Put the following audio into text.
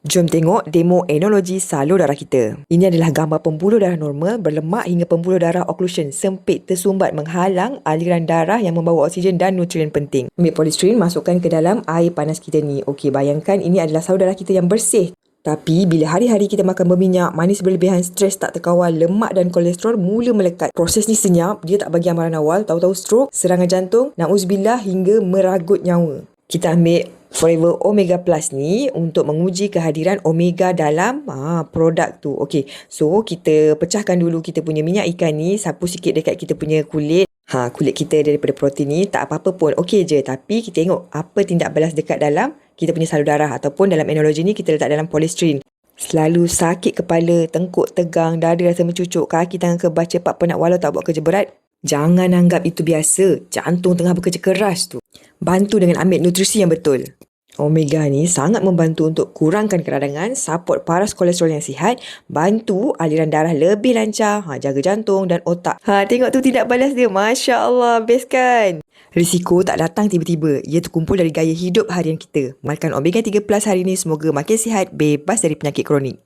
Jom tengok demo enologi salur darah kita. Ini adalah gambar pembuluh darah normal berlemak hingga pembuluh darah occlusion sempit tersumbat menghalang aliran darah yang membawa oksigen dan nutrien penting. Ambil polystyrene, masukkan ke dalam air panas kita ni. Okey, bayangkan ini adalah salur darah kita yang bersih. Tapi bila hari-hari kita makan berminyak, manis berlebihan, stres tak terkawal, lemak dan kolesterol mula melekat. Proses ni senyap, dia tak bagi amaran awal, tahu-tahu stroke, serangan jantung, na'uzubillah hingga meragut nyawa. Kita ambil Forever Omega Plus ni untuk menguji kehadiran omega dalam produk tu. Okey, so kita pecahkan dulu kita punya minyak ikan ni, sapu sikit dekat kita punya kulit. Kulit kita daripada protein ni tak apa-apa pun, okey je. Tapi kita tengok apa tindak balas dekat dalam kita punya salur darah ataupun dalam enologi ni kita letak dalam polystyrene. Selalu sakit kepala, tengkuk tegang, dada rasa mencucuk, kaki tangan kebas, cepat penat walau tak buat kerja berat. Jangan anggap itu biasa. Jantung tengah bekerja keras tu. Bantu dengan ambil nutrisi yang betul. Omega ni sangat membantu untuk kurangkan keradangan, support paras kolesterol yang sihat, bantu aliran darah lebih lancar, jaga jantung dan otak. Tengok tu tindak balas dia. Masya Allah, best kan? Risiko tak datang tiba-tiba. Ia terkumpul dari gaya hidup harian kita. Makan Omega 3 Plus hari ni, semoga makin sihat, bebas dari penyakit kronik.